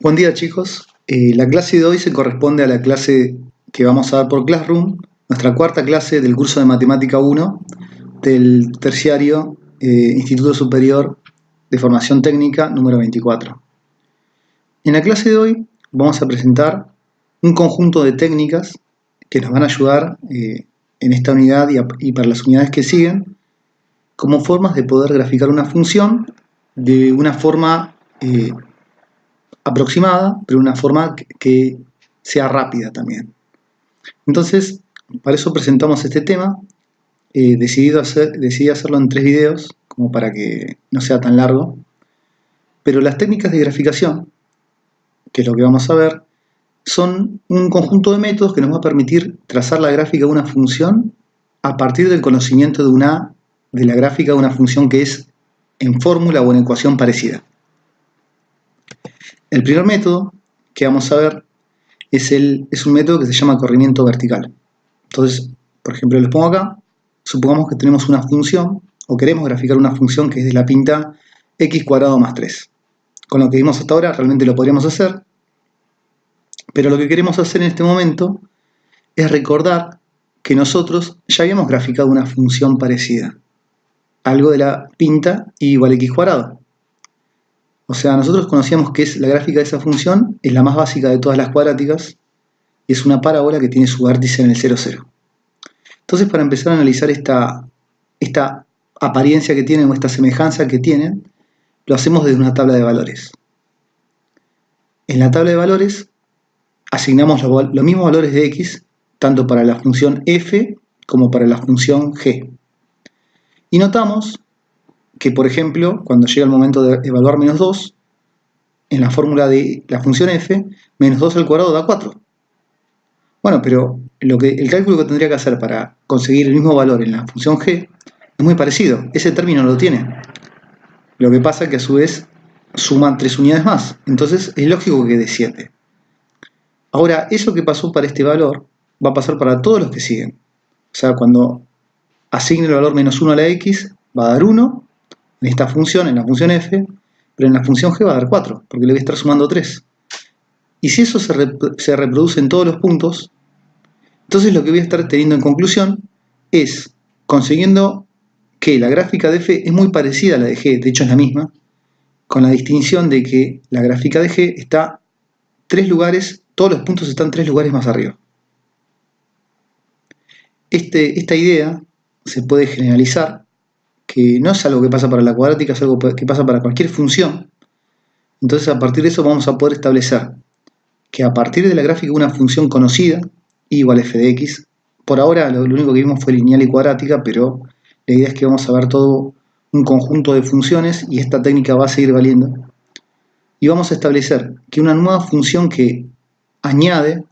Buen día, chicos. La clase de hoy se corresponde a la clase que vamos a dar por Classroom, nuestra cuarta clase del curso de Matemática 1 del terciario Instituto Superior de Formación Técnica número 24. En la clase de hoy vamos a presentar un conjunto de técnicas que nos van a ayudar en esta unidad y para las unidades que siguen como formas de poder graficar una función de una forma aproximada, pero una forma que sea rápida también. Entonces, para eso presentamos este tema. Decidí hacerlo en 3 videos, como para que no sea tan largo. Pero las técnicas de graficación, que es lo que vamos a ver, son un conjunto de métodos que nos va a permitir trazar la gráfica de una función a partir del conocimiento de la gráfica de una función que es en fórmula o en ecuación parecida. El primer método que vamos a ver es un método que se llama corrimiento vertical. Entonces, por ejemplo, les pongo acá, supongamos que tenemos una función, o queremos graficar una función que es de la pinta x² más 3. Con lo que vimos hasta ahora realmente lo podríamos hacer, pero lo que queremos hacer en este momento es recordar que nosotros ya habíamos graficado una función parecida, algo de la pinta y igual a x². O sea, nosotros conocíamos que la gráfica de esa función es la más básica de todas las cuadráticas y es una parábola que tiene su vértice en el 0, 0. Entonces, para empezar a analizar esta apariencia que tienen o esta semejanza que tienen, lo hacemos desde una tabla de valores. En la tabla de valores asignamos los mismos valores de x, tanto para la función f como para la función g. Y notamos que, por ejemplo, cuando llega el momento de evaluar menos 2, en la fórmula de la función f, menos 2 al cuadrado da 4. Bueno, pero el cálculo que tendría que hacer para conseguir el mismo valor en la función g es muy parecido. Ese término lo tiene. Lo que pasa es que a su vez suman 3 unidades más. Entonces es lógico que dé 7. Ahora, eso que pasó para este valor va a pasar para todos los que siguen. O sea, cuando asigne el valor menos 1 a la x, va a dar 1 en esta función, en la función f, pero en la función g va a dar 4, porque le voy a estar sumando 3. Y si eso se reproduce en todos los puntos, entonces lo que voy a estar teniendo en conclusión es consiguiendo que la gráfica de f es muy parecida a la de g, de hecho es la misma, con la distinción de que la gráfica de g está 3 lugares, todos los puntos están 3 lugares más arriba. Esta idea se puede generalizar, que no es algo que pasa para la cuadrática, es algo que pasa para cualquier función. Entonces, a partir de eso vamos a poder establecer que a partir de la gráfica de una función conocida, y igual a f de x, por ahora lo único que vimos fue lineal y cuadrática, pero la idea es que vamos a ver todo un conjunto de funciones y esta técnica va a seguir valiendo. Y vamos a establecer que una nueva función que añade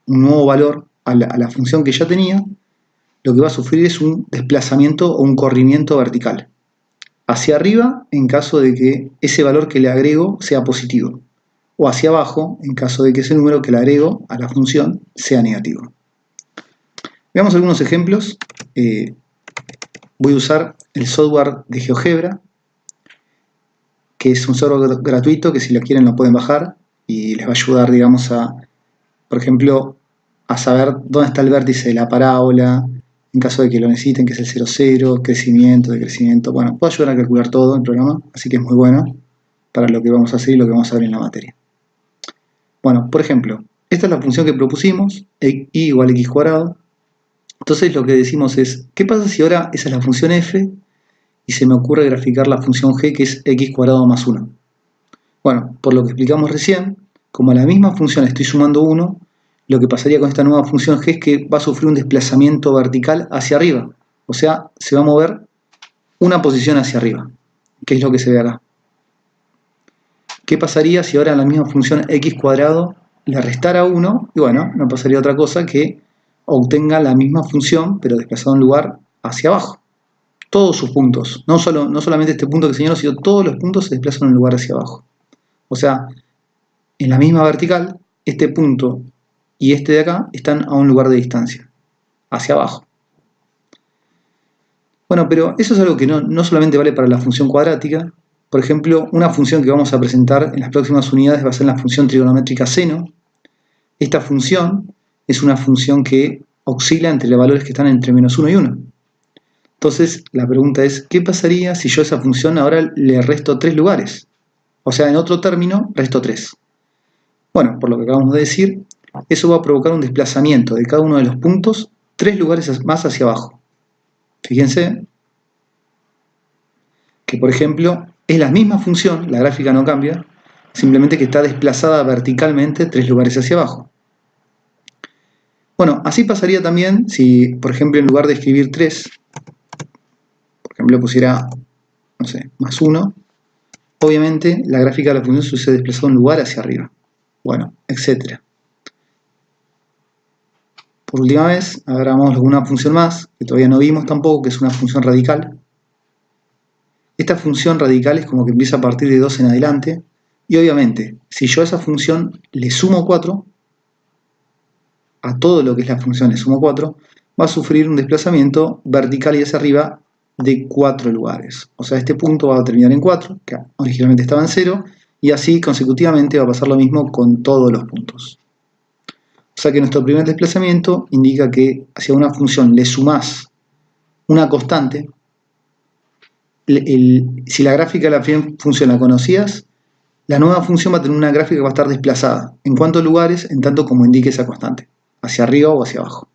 un nuevo valor a la función que ya tenía, lo que va a sufrir es un desplazamiento o un corrimiento vertical hacia arriba en caso de que ese valor que le agrego sea positivo, o hacia abajo en caso de que ese número que le agrego a la función sea negativo. Veamos algunos ejemplos. Voy a usar el software de GeoGebra, que es un software gratuito que si lo quieren lo pueden bajar y les va a ayudar, digamos, por ejemplo, a saber dónde está el vértice de la parábola, en caso de que lo necesiten, que es el 0, 0, crecimiento, decrecimiento. Bueno, puede ayudar a calcular todo el programa, así que es muy bueno para lo que vamos a hacer y lo que vamos a ver en la materia. Bueno, por ejemplo, esta es la función que propusimos, y igual a x². Entonces lo que decimos es, ¿qué pasa si ahora esa es la función f y se me ocurre graficar la función g, que es x² más 1? Bueno, por lo que explicamos recién, como a la misma función estoy sumando 1, lo que pasaría con esta nueva función g es que va a sufrir un desplazamiento vertical hacia arriba. O sea, se va a mover una posición hacia arriba, que es lo que se ve acá. ¿Qué pasaría si ahora a la misma función x² le restara 1? Y bueno, no pasaría otra cosa que obtenga la misma función, pero desplazado en lugar hacia abajo. Todos sus puntos, no solamente este punto que señalo, sino todos los puntos se desplazan en lugar hacia abajo. O sea, en la misma vertical, este punto y este de acá están a un lugar de distancia, hacia abajo. Bueno, pero eso es algo que no solamente vale para la función cuadrática, Por ejemplo, una función que vamos a presentar en las próximas unidades va a ser la función trigonométrica seno. Esta función es una función que oscila entre los valores que están entre -1 y 1. Entonces, la pregunta es, ¿qué pasaría si yo a esa función ahora le resto 3 lugares? O sea, en otro término, resto 3. Bueno, por lo que acabamos de decir, eso va a provocar un desplazamiento de cada uno de los puntos 3 lugares más hacia abajo. Fíjense que, por ejemplo, es la misma función, la gráfica no cambia, simplemente que está desplazada verticalmente 3 lugares hacia abajo. Bueno, así pasaría también si, por ejemplo, en lugar de escribir 3, por ejemplo, pusiera, no sé, +1, obviamente la gráfica de la función se hubiese desplazado un lugar hacia arriba. Bueno, etc. Por última vez, ahora vamos a una función más, que todavía no vimos tampoco, que es una función radical. Esta función radical es como que empieza a partir de 2 en adelante, y obviamente, si yo a esa función le sumo 4, a todo lo que es la función le sumo 4, va a sufrir un desplazamiento vertical y hacia arriba de 4 lugares. O sea, este punto va a terminar en 4, que originalmente estaba en 0, y así consecutivamente va a pasar lo mismo con todos los puntos. O sea que nuestro primer desplazamiento indica que hacia una función le sumás una constante. Si la gráfica de la función la conocías, la nueva función va a tener una gráfica que va a estar desplazada. ¿En cuántos lugares? En tanto como indique esa constante. Hacia arriba o hacia abajo.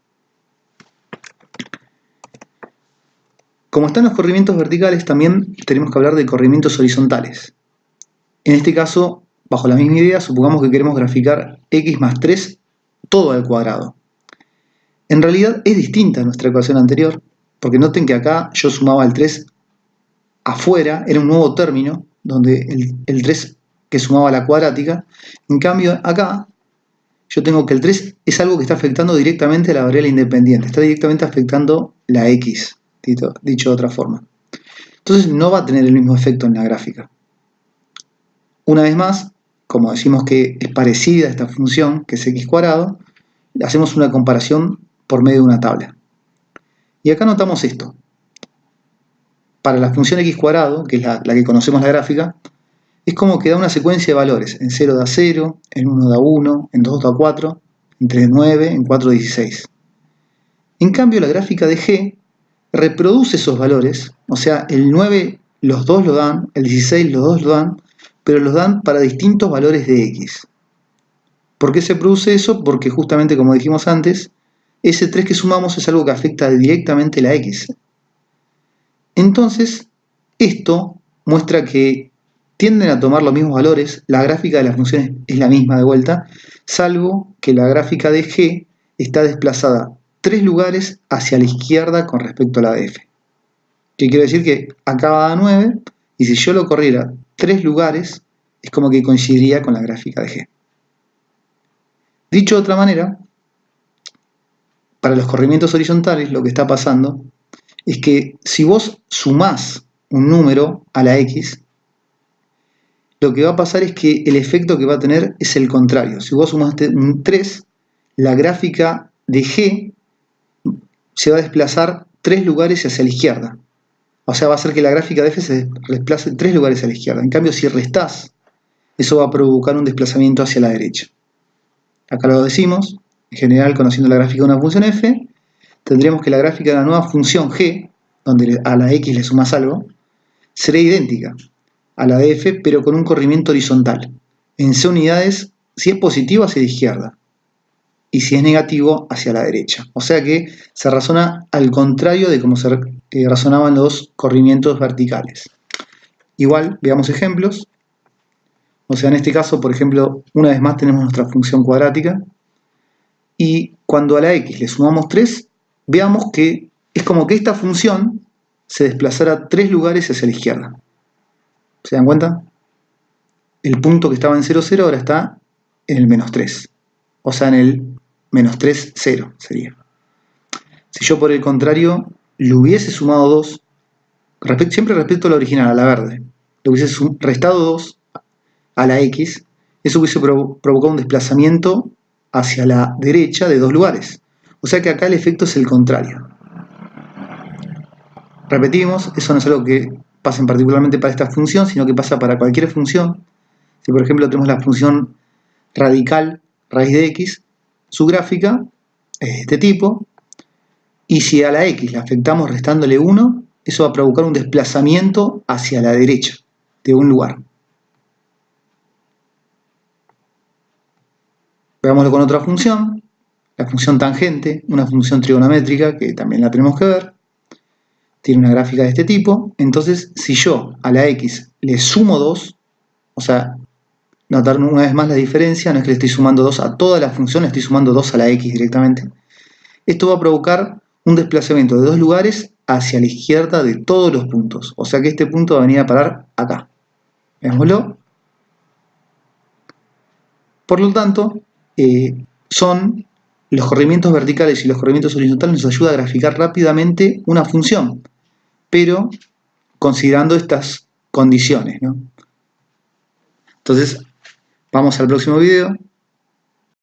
Como están los corrimientos verticales, también tenemos que hablar de corrimientos horizontales. En este caso, bajo la misma idea, supongamos que queremos graficar x más 3 todo al cuadrado. En realidad es distinta a nuestra ecuación anterior, porque noten que acá yo sumaba el 3 afuera, era un nuevo término, donde el 3 que sumaba la cuadrática. En cambio, acá yo tengo que el 3 es algo que está afectando directamente a la variable independiente, está directamente afectando la x, dicho de otra forma. Entonces no va a tener el mismo efecto en la gráfica. Una vez más, como decimos que es parecida a esta función, que es x cuadrado, hacemos una comparación por medio de una tabla. Y acá notamos esto. Para la función x cuadrado, que es la que conocemos la gráfica, es como que da una secuencia de valores. En 0 da 0, en 1 da 1, en 2 da 4, en 3 da 9, en 4 da 16. En cambio, la gráfica de G reproduce esos valores, o sea, el 9 los dos lo dan, el 16 los dos lo dan, pero los dan para distintos valores de x. ¿Por qué se produce eso? Porque justamente, como dijimos antes, ese 3 que sumamos es algo que afecta directamente la x. Entonces, esto muestra que tienden a tomar los mismos valores, la gráfica de las funciones es la misma de vuelta, salvo que la gráfica de G está desplazada 3 lugares hacia la izquierda con respecto a la de F. ¿Qué quiere decir? Que acá va a 9, y si yo lo corriera 3 lugares, es como que coincidiría con la gráfica de G. Dicho de otra manera, para los corrimientos horizontales lo que está pasando es que si vos sumás un número a la x, lo que va a pasar es que el efecto que va a tener es el contrario. Si vos sumaste un 3, la gráfica de G se va a desplazar 3 lugares hacia la izquierda. O sea, va a hacer que la gráfica de F se desplace 3 lugares a la izquierda. En cambio, si restás, eso va a provocar un desplazamiento hacia la derecha. Acá lo decimos, en general, conociendo la gráfica de una función f, tendríamos que la gráfica de la nueva función g, donde a la x le sumas algo, será idéntica a la de f, pero con un corrimiento horizontal. En c unidades, si es positivo, hacia la izquierda, y si es negativo, hacia la derecha. O sea que se razona al contrario de cómo se razonaban los corrimientos verticales. Igual, veamos ejemplos. O sea, en este caso, por ejemplo, una vez más tenemos nuestra función cuadrática, y cuando a la x le sumamos 3, veamos que es como que esta función se desplazara 3 lugares hacia la izquierda. ¿Se dan cuenta? El punto que estaba en 0, 0 ahora está en el -3. O sea, en el -3, 0 sería. Si yo por el contrario le hubiese sumado 2, siempre respecto a la original, a la verde, le hubiese restado 2 a la x, eso hubiese provocado un desplazamiento hacia la derecha de 2 lugares. O sea que acá el efecto es el contrario. Repetimos, eso no es algo que pasan particularmente para esta función, sino que pasa para cualquier función. Si por ejemplo tenemos la función radical raíz de x, su gráfica es de este tipo, y si a la x la afectamos restándole 1, eso va a provocar un desplazamiento hacia la derecha de un lugar. Veámoslo con otra función, la función tangente, una función trigonométrica que también la tenemos que ver. Tiene una gráfica de este tipo. Entonces, si yo a la x le sumo 2, o sea, notar una vez más la diferencia, no es que le estoy sumando 2 a toda la función, le estoy sumando 2 a la x directamente. Esto va a provocar un desplazamiento de 2 lugares hacia la izquierda de todos los puntos. O sea que este punto va a venir a parar acá. Veámoslo. Por lo tanto, son los corrimientos verticales y los corrimientos horizontales nos ayuda a graficar rápidamente una función, pero considerando estas condiciones, ¿no? Entonces, vamos al próximo video.